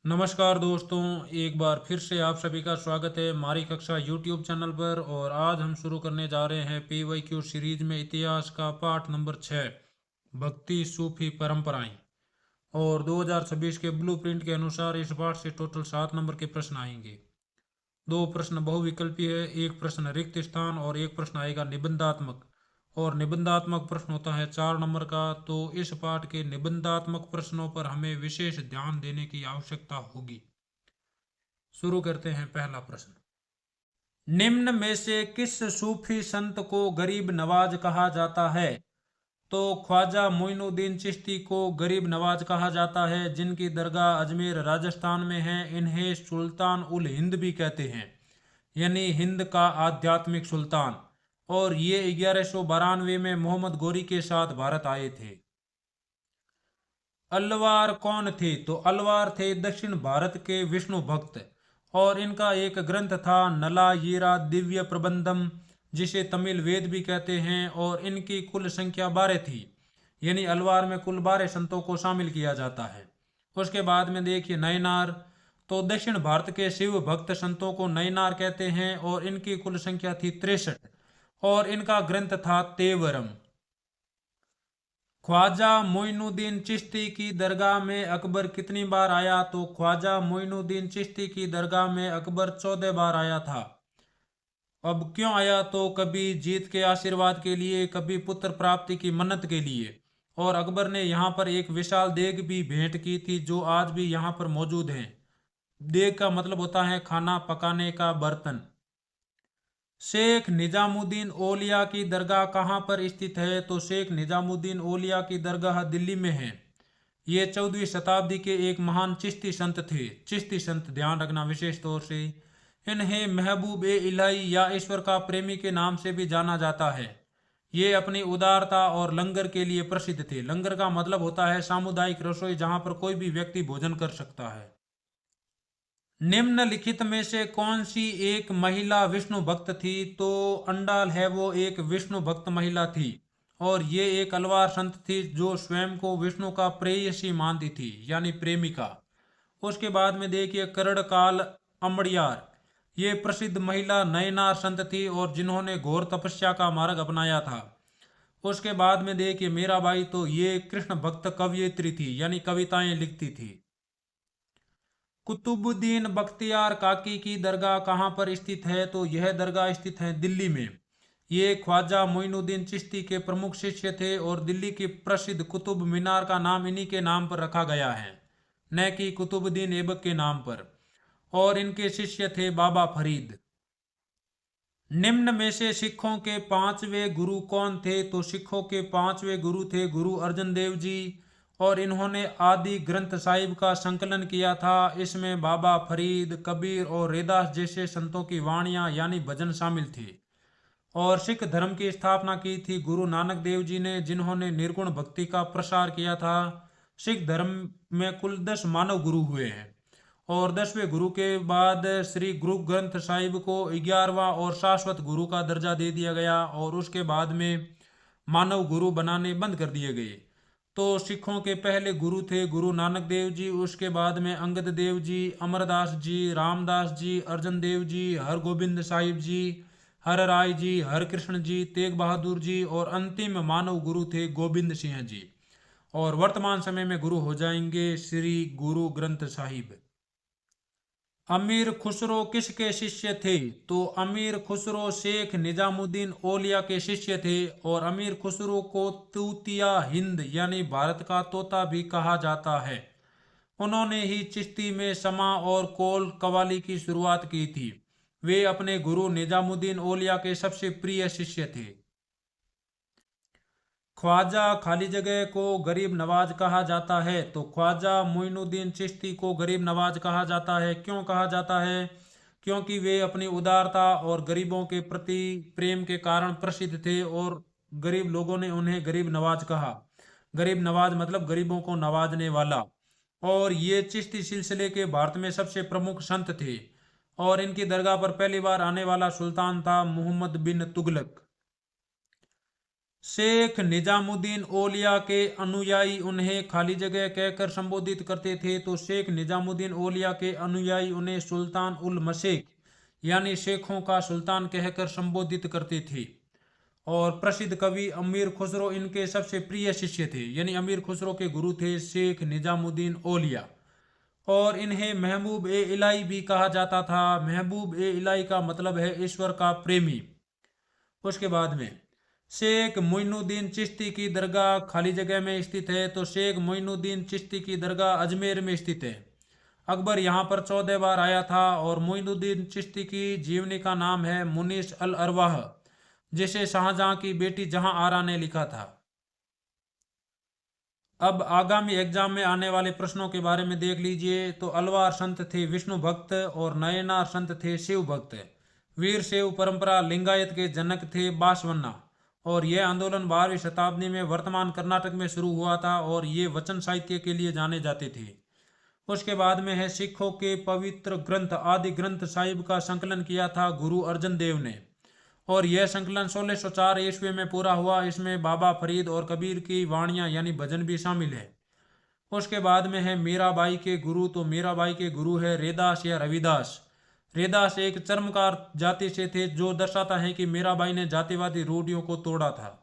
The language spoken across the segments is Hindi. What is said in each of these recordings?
नमस्कार दोस्तों, एक बार फिर से आप सभी का स्वागत है हमारी कक्षा YouTube चैनल पर। और आज हम शुरू करने जा रहे हैं PYQ सीरीज में इतिहास का पाठ नंबर 6, भक्ति सूफी परंपराएं। और 2026 के ब्लूप्रिंट के अनुसार इस पाठ से टोटल 7 नंबर के प्रश्न आएंगे। दो प्रश्न बहुविकल्पी है, एक प्रश्न रिक्त स्थान और एक प्रश्न आएगा निबंधात्मक। और निबंधात्मक प्रश्न होता है 4 नंबर का। तो इस पाठ के निबंधात्मक प्रश्नों पर हमें विशेष ध्यान देने की आवश्यकता होगी। शुरू करते हैं। पहला प्रश्न, निम्न में से किस सूफी संत को गरीब नवाज कहा जाता है? तो ख्वाजा मोइनुद्दीन चिश्ती को गरीब नवाज कहा जाता है, जिनकी दरगाह अजमेर राजस्थान में है। इन्हें सुल्तान उल हिंद भी कहते हैं, यानी हिंद का आध्यात्मिक सुल्तान। और ये 1192 में मोहम्मद गोरी के साथ भारत आए थे। अलवार कौन थे? तो अलवार थे दक्षिण भारत के विष्णु भक्त, और इनका एक ग्रंथ था नलायिरा दिव्य प्रबंधम, जिसे तमिल वेद भी कहते हैं। और इनकी कुल संख्या 12 थी, यानी अलवार में कुल 12 संतों को शामिल किया जाता है। उसके बाद में देखिए नयनार। तो दक्षिण भारत के शिव भक्त संतों को नयनार कहते हैं, और इनकी कुल संख्या थी 63, और इनका ग्रंथ था तेवरम। ख्वाजा मोइनुद्दीन चिश्ती की दरगाह में अकबर कितनी बार आया? तो ख्वाजा मोइनुद्दीन चिश्ती की दरगाह में अकबर 14 बार आया था। अब क्यों आया? तो कभी जीत के आशीर्वाद के लिए, कभी पुत्र प्राप्ति की मन्नत के लिए। और अकबर ने यहाँ पर एक विशाल देग भी भेंट की थी, जो आज भी यहाँ पर मौजूद है। देग का मतलब होता है खाना पकाने का बर्तन। शेख निजामुद्दीन औलिया की दरगाह कहाँ पर स्थित है? तो शेख निजामुद्दीन औलिया की दरगाह दिल्ली में है। ये 14वीं शताब्दी के एक महान चिश्ती संत थे। चिश्ती संत, ध्यान रखना विशेष तौर से। इन्हें महबूब ए इलाही या ईश्वर का प्रेमी के नाम से भी जाना जाता है। ये अपनी उदारता और लंगर के लिए प्रसिद्ध थे। लंगर का मतलब होता है सामुदायिक रसोई, जहां पर कोई भी व्यक्ति भोजन कर सकता है। निम्नलिखित में से कौन सी एक महिला विष्णु भक्त थी? तो अंडाल है वो एक विष्णु भक्त महिला थी, और ये एक अलवार संत थी जो स्वयं को विष्णु का प्रेयसी मानती थी, यानी प्रेमिका। उसके बाद में देखिए करड़काल अम्बड़ियार। ये प्रसिद्ध महिला नयनार संत थी, और जिन्होंने घोर तपस्या का मार्ग अपनाया था। उसके बाद में देखिए मीराबाई। तो ये कृष्ण भक्त कवयित्री थी, यानी कविताएं लिखती थी। कुतुबुद्दीन बख्तियार काकी की दरगाह कहाँ पर स्थित है? तो यह दरगाह स्थित है दिल्ली में। ये ख्वाजा मोइनुद्दीन चिश्ती के प्रमुख शिष्य थे, और दिल्ली की प्रसिद्ध कुतुब मीनार का नाम इन्हीं के नाम पर रखा गया है, न कि कुतुबुद्दीन ऐबक के नाम पर। और इनके शिष्य थे बाबा फरीद। निम्न में से सिखों के 5वें गुरु कौन थे? तो सिखों के 5वें गुरु थे गुरु अर्जन देव जी, और इन्होंने आदि ग्रंथ साहिब का संकलन किया था। इसमें बाबा फरीद, कबीर और रैदास जैसे संतों की वाणियां यानी भजन शामिल थे। और सिख धर्म की स्थापना की थी गुरु नानक देव जी ने, जिन्होंने निर्गुण भक्ति का प्रसार किया था। सिख धर्म में कुल 10 मानव गुरु हुए हैं, और 10वें गुरु के बाद श्री गुरु ग्रंथ साहिब को 11वां और शाश्वत गुरु का दर्जा दे दिया गया, और उसके बाद में मानव गुरु बनाने बंद कर दिए गए। तो सिखों के पहले गुरु थे गुरु नानक देव जी, उसके बाद में अंगद देव जी, अमरदास जी, रामदास जी, अर्जन देव जी, हरगोबिंद साहिब जी, हर राय जी, हर कृष्ण जी, तेग बहादुर जी, और अंतिम मानव गुरु थे गोविंद सिंह जी। और वर्तमान समय में गुरु हो जाएंगे श्री गुरु ग्रंथ साहिब। अमीर खुसरो किसके शिष्य थे? तो अमीर खुसरो शेख निजामुद्दीन औलिया के शिष्य थे, और अमीर खुसरो को तूतिया हिंद यानी भारत का तोता भी कहा जाता है। उन्होंने ही चिश्ती में समा और कोल कवाली की शुरुआत की थी। वे अपने गुरु निजामुद्दीन औलिया के सबसे प्रिय शिष्य थे। ख्वाजा खाली जगह को गरीब नवाज कहा जाता है। तो ख्वाजा मोइनुद्दीन चिश्ती को गरीब नवाज कहा जाता है। क्यों कहा जाता है? क्योंकि वे अपनी उदारता और गरीबों के प्रति प्रेम के कारण प्रसिद्ध थे, और गरीब लोगों ने उन्हें गरीब नवाज कहा। गरीब नवाज मतलब गरीबों को नवाजने वाला। और ये चिश्ती सिलसिले के भारत में सबसे प्रमुख संत थे, और इनकी दरगाह पर पहली बार आने वाला सुल्तान था मोहम्मद बिन तुगलक। शेख निजामुद्दीन औलिया के अनुयायी उन्हें खाली जगह कहकर संबोधित करते थे। तो शेख निजामुद्दीन औलिया के अनुयायी उन्हें सुल्तान उल मशेख यानी शेखों का सुल्तान कहकर संबोधित करते थे। और प्रसिद्ध कवि अमीर खुसरो इनके सबसे प्रिय शिष्य थे, यानी अमीर खुसरो के गुरु थे शेख निजामुद्दीन औलिया। और इन्हें महबूब ए इलाही भी कहा जाता था। महबूब ए इलाही का मतलब है ईश्वर का प्रेमी। उसके बाद में शेख मोइनुद्दीन चिश्ती की दरगाह खाली जगह में स्थित है। तो शेख मोइनुद्दीन चिश्ती की दरगाह अजमेर में स्थित है। अकबर यहाँ पर 14 बार आया था। और मोइनुद्दीन चिश्ती की जीवनी का नाम है मुनीस अल अरवाह, जिसे शाहजहां की बेटी जहां आरा ने लिखा था। अब आगामी एग्जाम में आने वाले प्रश्नों के बारे में देख लीजिए। तो अलवार संत थे विष्णु भक्त और नयनार संत थे शिव भक्त। वीर शैव परंपरा लिंगायत के जनक थे बासवन्ना। और यह आंदोलन 12वीं शताब्दी में वर्तमान कर्नाटक में शुरू हुआ था और ये वचन साहित्य के लिए जाने जाते थे। उसके बाद में है सिखों के पवित्र ग्रंथ आदि ग्रंथ साहिब का संकलन किया था गुरु अर्जन देव ने। और यह संकलन 1604 ईस्वी में पूरा हुआ। इसमें बाबा फरीद और कबीर की वाणियां यानी भजन भी शामिल है। उसके बाद में है मीराबाई के गुरु। तो मीराबाई के गुरु है रेदास या रविदास। रेदास एक चर्मकार जाति से थे, जो दर्शाता है कि मीराबाई ने जातिवादी रूढ़ियों को तोड़ा था।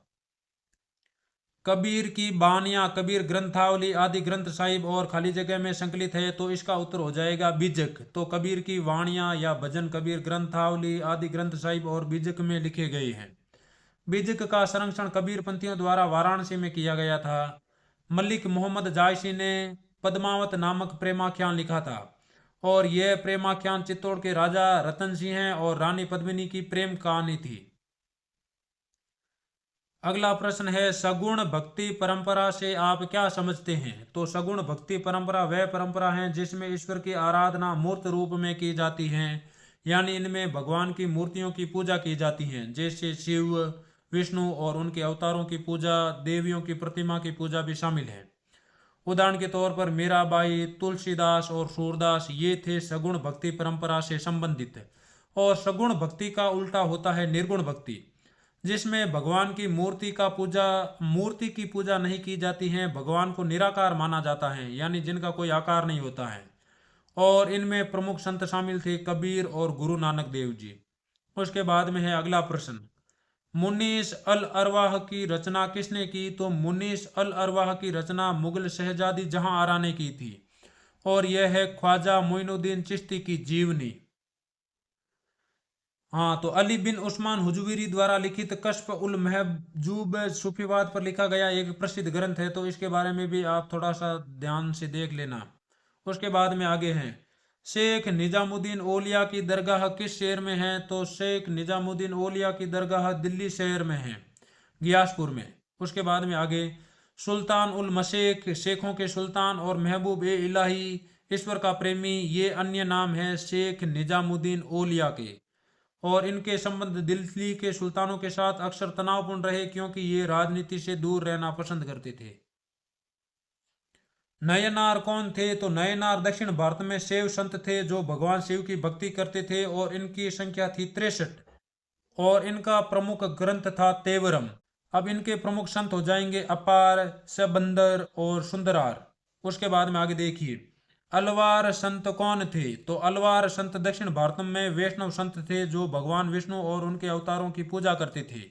कबीर की बानियां कबीर ग्रंथावली आदि ग्रंथ साहिब और खाली जगह में संकलित है। तो इसका उत्तर हो जाएगा बीजक। तो कबीर की वाणियां या भजन कबीर ग्रंथावली आदि ग्रंथ साहिब और बीजक में लिखे गए हैं। बीजक का संरक्षण कबीर पंथियों द्वारा वाराणसी में किया गया था। मलिक मोहम्मद जायसी ने पद्मावत नामक प्रेमाख्यान लिखा था। और यह प्रेमाख्यान चित्तौड़ के राजा रतन सिंह और रानी पद्मिनी की प्रेम कहानी थी। अगला प्रश्न है सगुण भक्ति परंपरा से आप क्या समझते हैं। तो सगुण भक्ति परंपरा वह परंपरा है जिसमें ईश्वर की आराधना मूर्त रूप में की जाती है, यानी इनमें भगवान की मूर्तियों की पूजा की जाती है, जैसे शिव विष्णु और उनके अवतारों की पूजा, देवियों की प्रतिमा की पूजा भी शामिल है। उदाहरण के तौर पर मीराबाई, तुलसीदास और सूरदास ये थे सगुण भक्ति परंपरा से संबंधित। और सगुण भक्ति का उल्टा होता है निर्गुण भक्ति, जिसमें भगवान की मूर्ति की पूजा नहीं की जाती है। भगवान को निराकार माना जाता है, यानी जिनका कोई आकार नहीं होता है। और इनमें प्रमुख संत शामिल थे कबीर और गुरु नानक देव जी। उसके बाद में है अगला प्रश्न, मुनीस अल अरवाह की रचना किसने की। तो मुनीस अल अरवाह की रचना मुगल शहजादी जहां आरा ने की थी। और यह है ख्वाजा मोइनुद्दीन चिश्ती की जीवनी। हाँ, तो अली बिन उस्मान हुजूरी द्वारा लिखित कश्फ उल महजूब सूफीवाद पर लिखा गया एक प्रसिद्ध ग्रंथ है। तो इसके बारे में भी आप थोड़ा सा ध्यान से देख लेना। उसके बाद में आगे हैं शेख निजामुद्दीन औलिया की दरगाह किस शहर में है। तो शेख निजामुद्दीन औलिया की दरगाह दिल्ली शहर में है, गियासपुर में। उसके बाद में आगे सुल्तान उल मशेख शेखों के सुल्तान और महबूब ए इलाही ईश्वर का प्रेमी, ये अन्य नाम है शेख निजामुद्दीन औलिया के। और इनके संबंध दिल्ली के सुल्तानों के साथ अक्सर तनावपूर्ण रहे, क्योंकि ये राजनीति से दूर रहना पसंद करते थे। नयनार कौन थे। तो नयनार दक्षिण भारत में शैव संत थे जो भगवान शिव की भक्ति करते थे। और इनकी संख्या थी 63। और इनका प्रमुख ग्रंथ था तेवरम। अब इनके प्रमुख संत हो जाएंगे अपार, सबंदर और सुंदरार। उसके बाद में आगे देखिए अलवार संत कौन थे। तो अलवार संत दक्षिण भारत में वैष्णव संत थे जो भगवान विष्णु और उनके अवतारों की पूजा करते थे।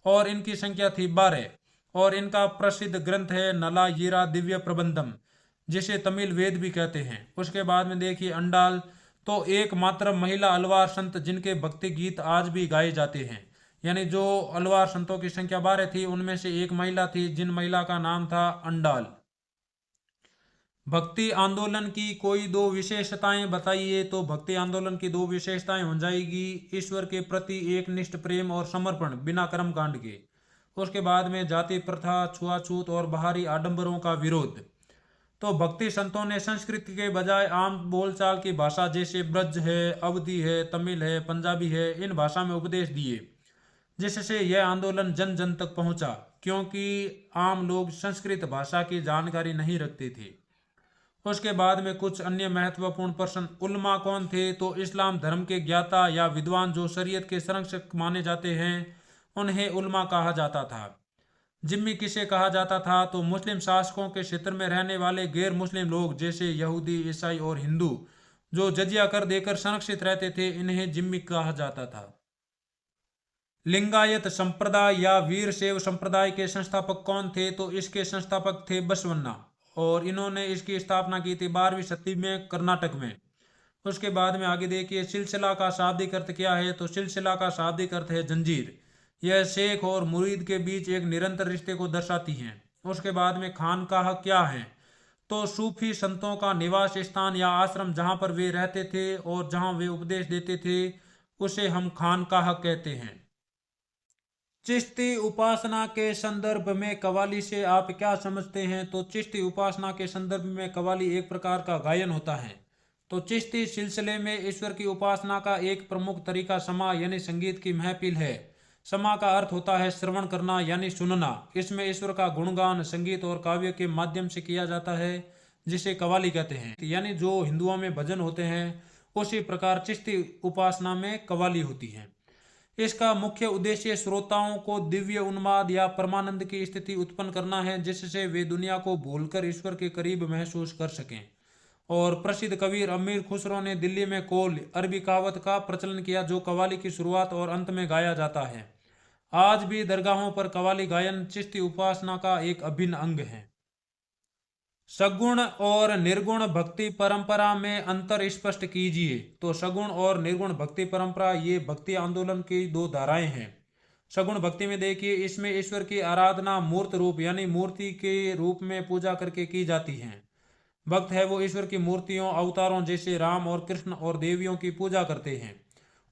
और इनकी संख्या थी 12। और इनका प्रसिद्ध ग्रंथ है नलायिरा दिव्य प्रबंधम, जिसे तमिल वेद भी कहते हैं। उसके बाद में देखिए अंडाल, तो एकमात्र महिला अलवार संत जिनके भक्ति गीत आज भी गाए जाते हैं। यानी जो अलवार संतों की संख्या 12 थी, उनमें से एक महिला थी, जिन महिला का नाम था अंडाल। भक्ति आंदोलन की कोई दो विशेषताएं बताइए। तो भक्ति आंदोलन की दो विशेषताएं हो जाएगी ईश्वर के प्रति एक निष्ठ प्रेम और समर्पण बिना कर्म कांड के। उसके बाद में जाति प्रथा, छुआछूत और बाहरी आडंबरों का विरोध। तो भक्ति संतों ने संस्कृत के बजाय आम बोलचाल की भाषा जैसे ब्रज है, अवधी है, तमिल है, पंजाबी है, इन भाषा में उपदेश दिए, जिससे यह आंदोलन जन जन तक पहुंचा, क्योंकि आम लोग संस्कृत भाषा की जानकारी नहीं रखते थे। उसके बाद में कुछ अन्य महत्वपूर्ण प्रश्न, उल्मा कौन थे। तो इस्लाम धर्म के ज्ञाता या विद्वान जो शरीयत के संरक्षक माने जाते हैं, उन्हें उल्मा कहा जाता था। जिम्मी किसे कहा जाता था? तो मुस्लिम शासकों के क्षेत्र में रहने वाले गैर मुस्लिम लोग जैसे यहूदी, ईसाई और हिंदू जो जजिया कर देकर संरक्षित रहते थे, इन्हें जिम्मी कहा जाता था। लिंगायत संप्रदाय या वीरशैव संप्रदाय के संस्थापक कौन थे? तो इसके संस्थापक थे बसवन्ना, और इन्होंने इसकी स्थापना की थी 12वीं सदी में कर्नाटक में। उसके बाद में आगे देखिए, सिलसिला का शाब्दिक अर्थ क्या है? तो सिलसिला का शाब्दिक अर्थ है जंजीर। यह शेख और मुरीद के बीच एक निरंतर रिश्ते को दर्शाती है। उसके बाद में खानकाह क्या है? तो सूफी संतों का निवास स्थान या आश्रम जहां पर वे रहते थे और जहां वे उपदेश देते थे, उसे हम खानकाह कहते हैं। चिश्ती उपासना के संदर्भ में कव्वाली से आप क्या समझते हैं? तो चिश्ती उपासना के संदर्भ में कव्वाली एक प्रकार का गायन होता है। तो चिश्ती सिलसिले में ईश्वर की उपासना का एक प्रमुख तरीका समा यानी संगीत की महफिल है। समा का अर्थ होता है श्रवण करना यानी सुनना। इसमें ईश्वर का गुणगान संगीत और काव्य के माध्यम से किया जाता है, जिसे कव्वाली कहते हैं। यानी जो हिंदुओं में भजन होते हैं, उसी प्रकार चिश्ती उपासना में कव्वाली होती है। इसका मुख्य उद्देश्य श्रोताओं को दिव्य उन्माद या परमानंद की स्थिति उत्पन्न करना है, जिससे वे दुनिया को भूलकर ईश्वर के करीब महसूस कर सकें। और प्रसिद्ध कबीर अमीर खुसरो ने दिल्ली में कौल अरबी कहावत का प्रचलन किया, जो कव्वाली की शुरुआत और अंत में गाया जाता है। आज भी दरगाहों पर कव्वाली गायन चिश्ती उपासना का एक अभिन्न अंग है। सगुण और निर्गुण भक्ति परंपरा में अंतर स्पष्ट कीजिए। तो सगुण और निर्गुण भक्ति परंपरा ये भक्ति आंदोलन की दो धाराएं हैं। सगुण भक्ति में देखिए, इसमें ईश्वर की आराधना मूर्त रूप यानी मूर्ति के रूप में पूजा करके की जाती है। भक्त है वो ईश्वर की मूर्तियों अवतारों जैसे राम और कृष्ण और देवियों की पूजा करते हैं।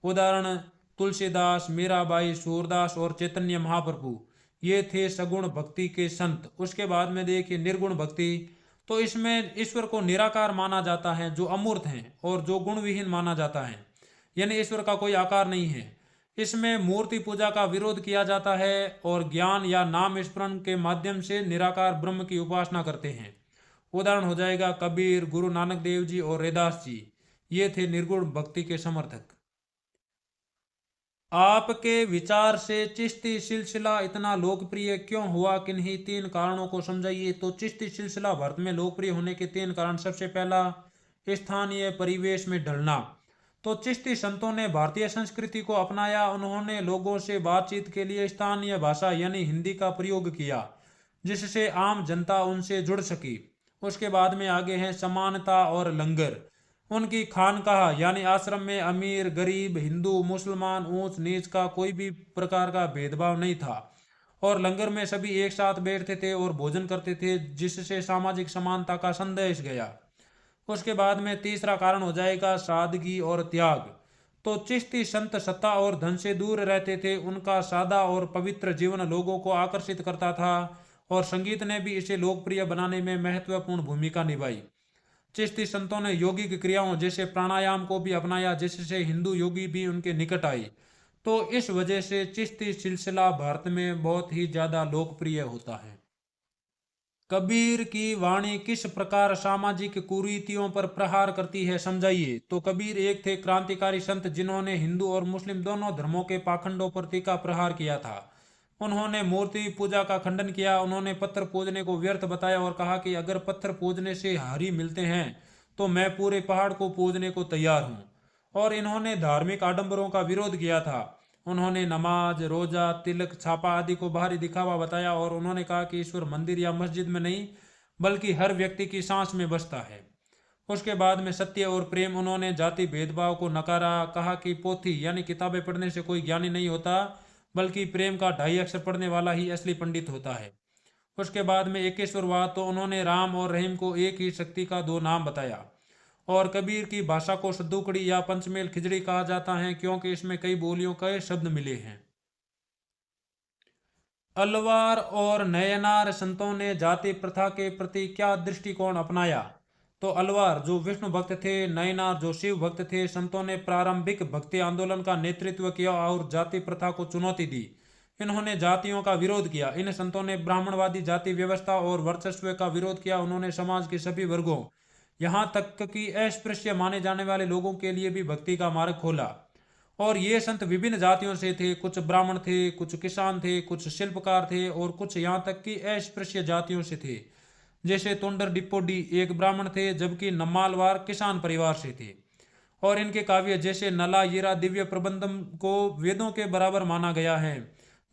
उदाहरण तुलसीदास, मीराबाई, सूरदास और चैतन्य महाप्रभु, ये थे सगुण भक्ति के संत। उसके बाद में देखिए निर्गुण भक्ति, तो इसमें ईश्वर को निराकार माना जाता है, जो अमूर्त हैं, और जो गुणविहीन माना जाता है, यानी ईश्वर का कोई आकार नहीं है। इसमें मूर्ति पूजा का विरोध किया जाता है और ज्ञान या नाम स्मरण के माध्यम से निराकार ब्रह्म की उपासना करते हैं। उदाहरण हो जाएगा कबीर, गुरु नानक देव जी और रैदास जी, ये थे निर्गुण भक्ति के समर्थक। आपके विचार से चिश्ती सिलसिला इतना लोकप्रिय क्यों हुआ? किन्हीं 3 कारणों को समझाइए। तो चिश्ती सिलसिला भारत में लोकप्रिय होने के 3 कारण। सबसे पहला, स्थानीय परिवेश में ढलना। तो चिश्ती संतों ने भारतीय संस्कृति को अपनाया। उन्होंने लोगों से बातचीत के लिए स्थानीय भाषा यानी हिंदी का प्रयोग किया, जिससे आम जनता उनसे जुड़ सकी। उसके बाद में आगे हैं समानता और लंगर। उनकी खानकाह यानी आश्रम में अमीर गरीब, हिंदू मुसलमान, ऊंच नीच का कोई भी प्रकार का भेदभाव नहीं था, और लंगर में सभी एक साथ बैठते थे और भोजन करते थे, जिससे सामाजिक समानता का संदेश गया। उसके बाद में तीसरा कारण हो जाएगा सादगी और त्याग। तो चिश्ती संत सत्ता और धन से दूर रहते थे। उनका सादा और पवित्र जीवन लोगों को आकर्षित करता था, और संगीत ने भी इसे लोकप्रिय बनाने में महत्वपूर्ण भूमिका निभाई। चिश्ती संतों ने यौगिक क्रियाओं जैसे प्राणायाम को भी अपनाया, जिससे हिंदू योगी भी उनके निकट आए। तो इस वजह से चिश्ती सिलसिला भारत में बहुत ही ज्यादा लोकप्रिय होता है। कबीर की वाणी किस प्रकार सामाजिक कुरीतियों पर प्रहार करती है, समझाइए। तो कबीर एक थे क्रांतिकारी संत, जिन्होंने हिंदू और मुस्लिम दोनों धर्मों के पाखंडों पर तीखा प्रहार किया था। उन्होंने मूर्ति पूजा का खंडन किया। उन्होंने पत्थर पूजने को व्यर्थ बताया और कहा कि अगर पत्थर पूजने से हरि मिलते हैं तो मैं पूरे पहाड़ को पूजने को तैयार हूं। और इन्होंने धार्मिक आडंबरों का विरोध किया था। उन्होंने नमाज, रोजा, तिलक, छापा आदि को बाहरी दिखावा बताया, और उन्होंने कहा कि ईश्वर मंदिर या मस्जिद में नहीं बल्कि हर व्यक्ति की सांस में बसता है। उसके बाद में सत्य और प्रेम। उन्होंने जाति भेदभाव को नकारा। कहा कि पोथी यानी किताबें पढ़ने से कोई ज्ञानी नहीं होता, बल्कि प्रेम का 2.5 अक्षर पढ़ने वाला ही असली पंडित होता है। उसके बाद में एकेश्वरवाद। तो उन्होंने राम और रहीम को एक ही शक्ति का 2 नाम बताया। और कबीर की भाषा को सद्दुकड़ी या पंचमेल खिचड़ी कहा जाता है, क्योंकि इसमें कई बोलियों के शब्द मिले हैं। अलवार और नयनार संतों ने जाति प्रथा के प्रति क्या दृष्टिकोण अपनाया? तो अलवार जो विष्णु भक्त थे, नयनार जो शिव भक्त थे। संतों ने प्रारंभिक भक्ति आंदोलन का नेतृत्व किया और जाति प्रथा को चुनौती दी। इन्होंने जातियों का विरोध किया। इन संतों ने ब्राह्मणवादी जाति व्यवस्था और वर्चस्व का विरोध किया। उन्होंने समाज के सभी वर्गों, यहाँ तक कि अस्पृश्य माने जाने वाले लोगों के लिए भी भक्ति का मार्ग खोला। और ये संत विभिन्न जातियों से थे। कुछ ब्राह्मण थे, कुछ किसान थे, कुछ शिल्पकार थे और कुछ यहाँ तक कि अस्पृश्य जातियों से थे। जैसे तोंडर डिप्पोडी एक ब्राह्मण थे, जबकि नम्मालवार किसान परिवार से थे। और इनके काव्य जैसे नला यीरा दिव्य प्रबंधम को वेदों के बराबर माना गया है,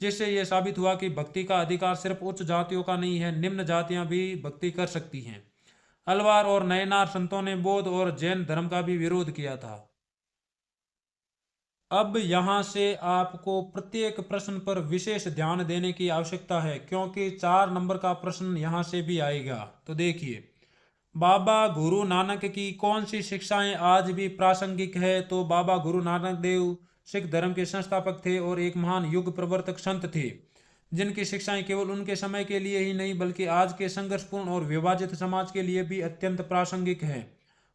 जिससे यह साबित हुआ कि भक्ति का अधिकार सिर्फ उच्च जातियों का नहीं है, निम्न जातियां भी भक्ति कर सकती हैं। अलवार और नयनार संतों ने बौद्ध और जैन धर्म का भी विरोध किया था। अब यहाँ से आपको प्रत्येक प्रश्न पर विशेष ध्यान देने की आवश्यकता है, क्योंकि 4 नंबर का प्रश्न यहाँ से भी आएगा। तो देखिए, बाबा गुरु नानक की कौन सी शिक्षाएं आज भी प्रासंगिक है? तो बाबा गुरु नानक देव सिख धर्म के संस्थापक थे और एक महान युग प्रवर्तक संत थे, जिनकी शिक्षाएं केवल उनके समय के लिए ही नहीं बल्कि आज के संघर्षपूर्ण और विभाजित समाज के लिए भी अत्यंत प्रासंगिक हैं।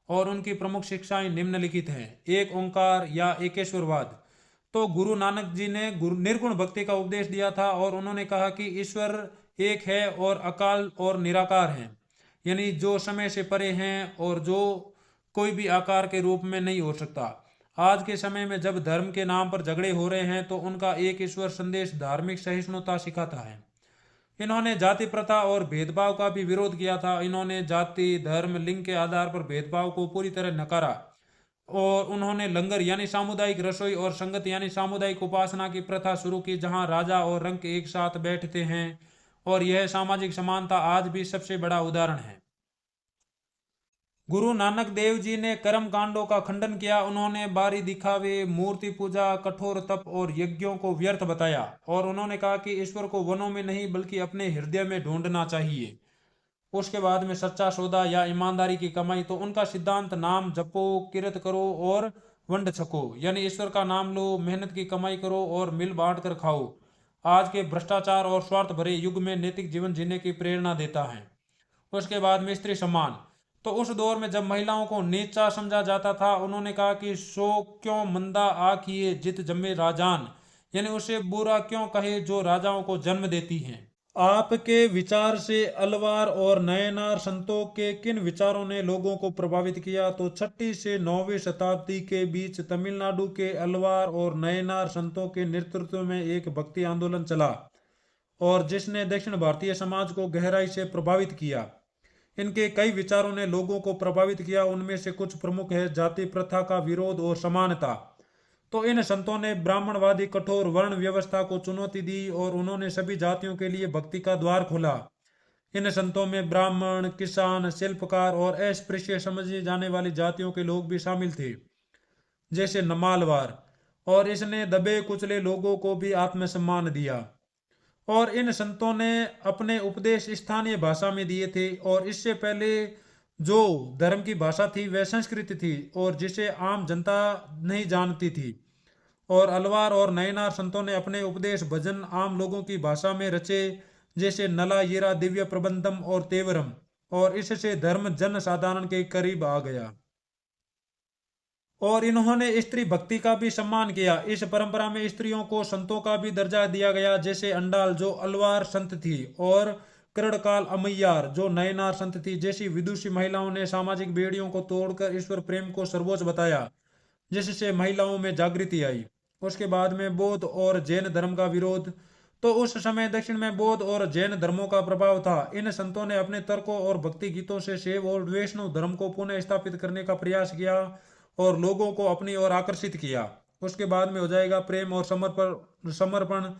और उनकी प्रमुख शिक्षाएं निम्नलिखित हैं। एक ओंकार या एकेश्वरवाद। तो गुरु नानक जी ने निर्गुण भक्ति का उपदेश दिया था और उन्होंने कहा कि ईश्वर एक है और अकाल और निराकार है, यानी जो समय से परे हैं और जो कोई भी आकार के रूप में नहीं हो सकता। आज के समय में जब धर्म के नाम पर झगड़े हो रहे हैं तो उनका एक ईश्वर संदेश धार्मिक सहिष्णुता सिखाता है। इन्होंने जाति प्रथा और भेदभाव का भी विरोध किया था। इन्होंने जाति, धर्म, लिंग के आधार पर भेदभाव को पूरी तरह नकारा और उन्होंने लंगर यानी सामुदायिक रसोई और संगत यानी सामुदायिक उपासना की प्रथा शुरू की, जहां राजा और रंक एक साथ बैठते हैं। और यह सामाजिक समानता आज भी सबसे बड़ा उदाहरण है। गुरु नानक देव जी ने कर्म कांडों का खंडन किया। उन्होंने बारी दिखावे, मूर्ति पूजा, कठोर तप और यज्ञों को व्यर्थ बताया और उन्होंने कहा कि ईश्वर को वनों में नहीं बल्कि अपने हृदय में ढूंढना चाहिए। उसके बाद में सच्चा सौदा या ईमानदारी की कमाई। तो उनका सिद्धांत नाम जपो, किरत करो और वंड छको, यानी ईश्वर का नाम लो, मेहनत की कमाई करो और मिल बांट कर खाओ। आज के भ्रष्टाचार और स्वार्थ भरे युग में नैतिक जीवन जीने की प्रेरणा देता है। उसके बाद में स्त्री सम्मान। तो उस दौर में जब महिलाओं को नीचा समझा जाता था, उन्होंने कहा कि सो क्यों मंदा आखिए जित जम्मे राजान, यानी उसे बुरा क्यों कहे जो राजाओं को जन्म देती हैं। आपके विचार से अलवार और नयनार संतों के किन विचारों ने लोगों को प्रभावित किया? तो 6वीं से 9वीं शताब्दी के बीच तमिलनाडु के अलवार और नयनार संतों के नेतृत्व में एक भक्ति आंदोलन चला और जिसने दक्षिण भारतीय समाज को गहराई से प्रभावित किया। इनके कई विचारों ने लोगों को प्रभावित किया। उनमें से कुछ प्रमुख है जाति प्रथा का विरोध और समानता। तो इन संतों ने ब्राह्मणवादी कठोर वर्ण व्यवस्था को चुनौती दी और उन्होंने सभी जातियों के लिए भक्ति का द्वार खोला। इन संतों में ब्राह्मण, किसान, शिल्पकार और अस्पृश्य समझे जाने वाली जातियों के लोग भी शामिल थे, जैसे नमालवार। और इसने दबे कुचले लोगों को भी आत्मसम्मान दिया। और इन संतों ने अपने उपदेश स्थानीय भाषा में दिए थे और इससे पहले जो धर्म की भाषा थी वह संस्कृत थी और जिसे आम जनता नहीं जानती थी। और अलवार और नयनार संतों ने अपने उपदेश भजन आम लोगों की भाषा में रचे, जैसे नला यीरा दिव्य प्रबंधम और तेवरम, और इससे धर्म जन साधारण के करीब आ गया। और इन्होंने स्त्री भक्ति का भी सम्मान किया। इस परंपरा में स्त्रियों को संतों का भी दर्जा दिया गया, जैसे अंडाल जो अलवार संत थी और करणकाल अमैयार जो नयनार संत थी। जैसी विदुषी महिलाओं ने सामाजिक बेड़ियों को तोड़कर ईश्वर प्रेम को सर्वोच्च बताया, जिससे महिलाओं में जागृति आई। उसके बाद में बौद्ध और जैन धर्म का विरोध। तो उस समय दक्षिण में बौद्ध और जैन धर्मों का प्रभाव था। इन संतों ने अपने तर्कों और भक्ति गीतों से शैव और वैष्णव धर्म को पुनः स्थापित करने का प्रयास किया और लोगों को अपनी ओर आकर्षित किया। उसके बाद में हो जाएगा प्रेम और समर्पण।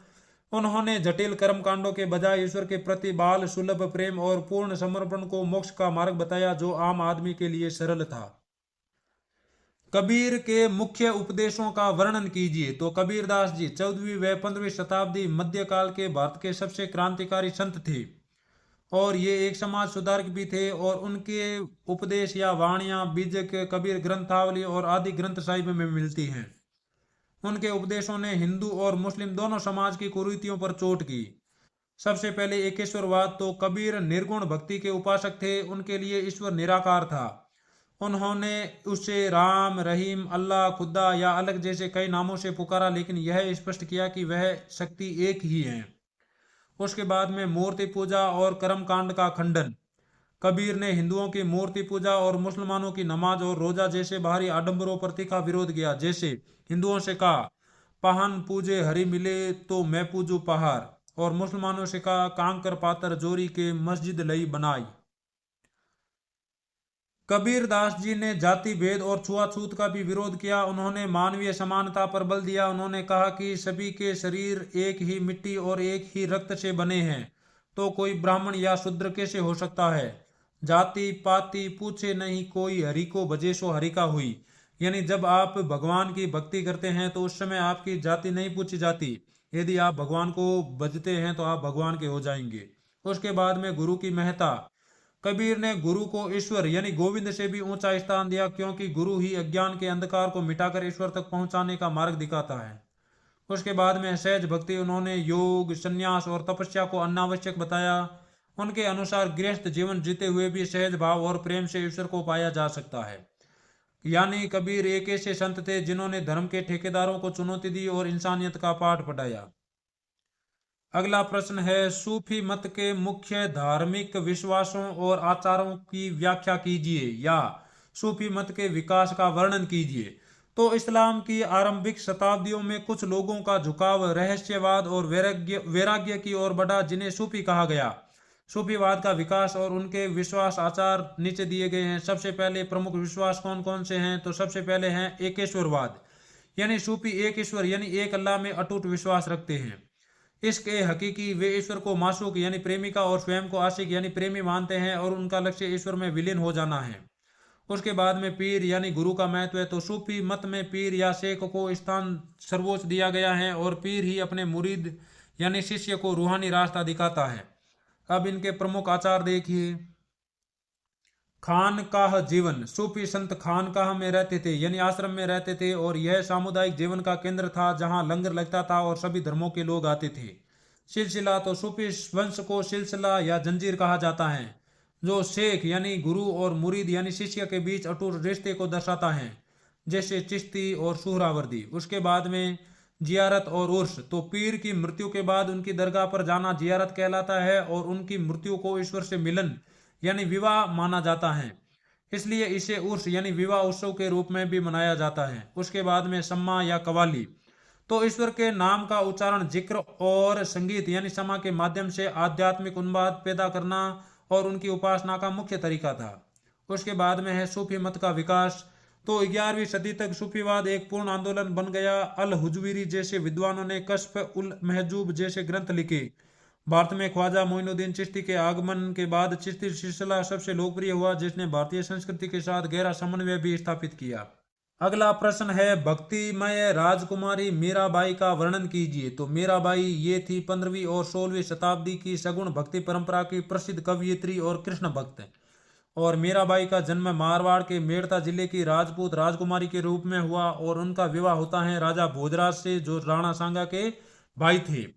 उन्होंने जटिल कर्म कांडों के बजाय ईश्वर के प्रति बाल सुलभ प्रेम और पूर्ण समर्पण को मोक्ष का मार्ग बताया, जो आम आदमी के लिए सरल था। कबीर के मुख्य उपदेशों का वर्णन कीजिए। तो कबीरदास जी 14वीं व 15वीं शताब्दी मध्यकाल के भारत के सबसे क्रांतिकारी संत थे और ये एक समाज सुधारक भी थे। और उनके उपदेश या वाणियां बीजक, कबीर ग्रंथावली और आदि ग्रंथ साहिब में मिलती हैं। उनके उपदेशों ने हिंदू और मुस्लिम दोनों समाज की कुरीतियों पर चोट की। सबसे पहले एकेश्वरवाद। तो कबीर निर्गुण भक्ति के उपासक थे। उनके लिए ईश्वर निराकार था। उन्होंने उसे राम, रहीम, अल्लाह, खुदा या अलग जैसे कई नामों से पुकारा, लेकिन यह स्पष्ट किया कि वह शक्ति एक ही है। उसके बाद में मूर्ति पूजा और कर्म कांड का खंडन। कबीर ने हिंदुओं की मूर्ति पूजा और मुसलमानों की नमाज और रोजा जैसे बाहरी आडंबरों पर तीखा विरोध किया। जैसे हिंदुओं से कहा, पहान पूजे हरि मिले तो मैं पूजू पहाड़, और मुसलमानों से कहा, कांकर पातर जोरी के मस्जिद लई बनाई। कबीर दास जी ने जाति भेद और छुआछूत का भी विरोध किया। उन्होंने मानवीय समानता पर बल दिया। उन्होंने कहा कि सभी के शरीर एक ही मिट्टी और एक ही रक्त से बने हैं, तो कोई ब्राह्मण या शूद्र कैसे हो सकता है। जाति पाति पूछे नहीं कोई, हरि को भजे सो हरि का हुई। यानी जब आप भगवान की भक्ति करते हैं तो उस समय आपकी जाति नहीं पूछी जाती। यदि आप भगवान को भजते हैं तो आप भगवान के हो जाएंगे। उसके बाद में गुरु की महत्ता। कबीर ने गुरु को ईश्वर यानी गोविंद से भी ऊंचा स्थान दिया, क्योंकि गुरु ही अज्ञान के अंधकार को मिटाकर ईश्वर तक पहुंचाने का मार्ग दिखाता है। उसके बाद में सहज भक्ति। उन्होंने योग, संन्यास और तपस्या को अनावश्यक बताया। उनके अनुसार गृहस्थ जीवन जीते हुए भी सहज भाव और प्रेम से ईश्वर को पाया जा सकता है। यानी कबीर एक ऐसे संत थे जिन्होंने धर्म के ठेकेदारों को चुनौती दी और इंसानियत का पाठ पढ़ाया। अगला प्रश्न है, सूफी मत के मुख्य धार्मिक विश्वासों और आचारों की व्याख्या कीजिए, या सूफी मत के विकास का वर्णन कीजिए। तो इस्लाम की आरंभिक शताब्दियों में कुछ लोगों का झुकाव रहस्यवाद और वैराग्य की ओर बढ़ा, जिन्हें सूफी कहा गया। सूफीवाद का विकास और उनके विश्वास आचार नीचे दिए गए हैं। सबसे पहले प्रमुख विश्वास कौन कौन से हैं, तो सबसे पहले हैं एकेश्वरवाद। यानी सूफी एक ईश्वर यानी एक अल्लाह में अटूट विश्वास रखते हैं। इसके हकीकी वे ईश्वर को मासूक यानी प्रेमिका और स्वयं को आशिक यानी प्रेमी मानते हैं, और उनका लक्ष्य ईश्वर में विलीन हो जाना है। उसके बाद में पीर यानी गुरु का महत्व है। तो सूफी मत में पीर या शेख को स्थान सर्वोच्च दिया गया है, और पीर ही अपने मुरीद यानी शिष्य को रूहानी रास्ता दिखाता है। अब इनके प्रमुख आचार देखिए। खानकाह जीवन। सूफी संत खानकाह में रहते थे यानी आश्रम में रहते थे, और यह सामुदायिक जीवन का केंद्र था जहां लंगर लगता था और सभी धर्मों के लोग आते थे। सिलसिला। तो सूफी वंश को सिलसिला या जंजीर कहा जाता है, जो शेख यानी गुरु और मुरीद यानी शिष्य के बीच अटूट रिश्ते को दर्शाता है, जैसे चिश्ती और सुहरावर्दी। उसके बाद में जियारत और उर्स। तो पीर की मृत्यु के बाद उनकी दरगाह पर जाना जियारत कहलाता है, और उनकी मृत्यु को ईश्वर से मिलन यानी विवाह माना जाता है, इसलिए इसे उर्स यानी विवाह उत्सव के रूप में भी मनाया जाता है। उसके बाद में सम्मा या कवाली। तो ईश्वर के नाम का उच्चारण, जिक्र और संगीत यानी समा के माध्यम से आध्यात्मिक उन्माद पैदा करना और उनकी उपासना का मुख्य तरीका था। उसके बाद में है सूफी मत का विकास। तो 11वीं सदी तक सूफीवाद एक पूर्ण आंदोलन बन गया। अल हुजवीरी जैसे विद्वानों ने कश्फ उल महजूब जैसे ग्रंथ लिखे। भारत में ख्वाजा मोइनुद्दीन चिश्ती के आगमन के बाद चिश्ती सिलसिला सबसे लोकप्रिय हुआ, जिसने भारतीय संस्कृति के साथ गहरा समन्वय भी स्थापित किया। अगला प्रश्न है, भक्तिमय राजकुमारी मीराबाई का वर्णन कीजिए। तो मीराबाई ये थी 15वीं और 16वीं शताब्दी की सगुण भक्ति परंपरा की प्रसिद्ध कवयित्री और कृष्ण भक्त। और मीराबाई का जन्म मारवाड़ के मेड़ता जिले की राजपूत राजकुमारी के रूप में हुआ, और उनका विवाह होता है राजा भोजराज से, जो राणा सांगा के भाई थे।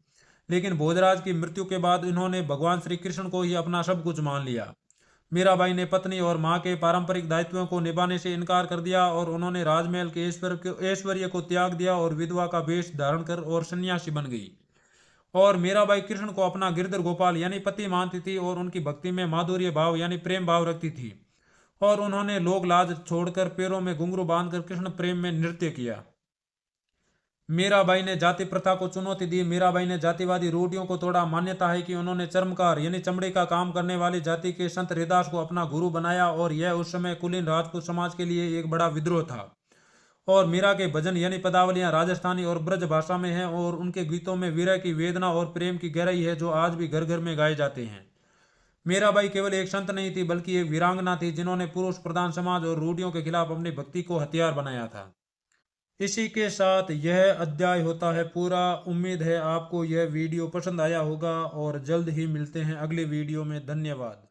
लेकिन भोजराज की मृत्यु के बाद इन्होंने भगवान श्री कृष्ण को ही अपना सब कुछ मान लिया। मीराबाई ने पत्नी और मां के पारंपरिक दायित्वों को निभाने से इनकार कर दिया, और उन्होंने राजमहल के ऐश्वर्य को त्याग दिया और विधवा का वेश धारण कर और सन्यासी बन गई। और मीराबाई कृष्ण को अपना गिरधर गोपाल यानी पति मानती थी, और उनकी भक्ति में माधुर्य भाव यानी प्रेम भाव रखती थी। और उन्होंने लोक लाज छोड़कर पैरों में घुंघरू बांधकर कृष्ण प्रेम में नृत्य किया। मीराबाई ने जाति प्रथा को चुनौती दी। मीराबाई ने जातिवादी रूढ़ियों को तोड़ा। मान्यता है कि उन्होंने चर्मकार यानी चमड़े का काम करने वाली जाति के संत हरिदास को अपना गुरु बनाया, और यह उस समय कुलीन राजपूत समाज के लिए एक बड़ा विद्रोह था। और मीरा के भजन यानी पदावलियां राजस्थानी और ब्रज भाषा में हैं, और उनके गीतों में वीरा की वेदना और प्रेम की गहराई है, जो आज भी घर घर में गाए जाते हैं। मीराबाई केवल एक संत नहीं थी, बल्कि एक वीरांगना थी, जिन्होंने पुरुष प्रधान समाज और रूढ़ियों के खिलाफ अपनी भक्ति को हथियार बनाया था। इसी के साथ यह अध्याय होता है पूरा। उम्मीद है आपको यह वीडियो पसंद आया होगा, और जल्द ही मिलते हैं अगले वीडियो में। धन्यवाद।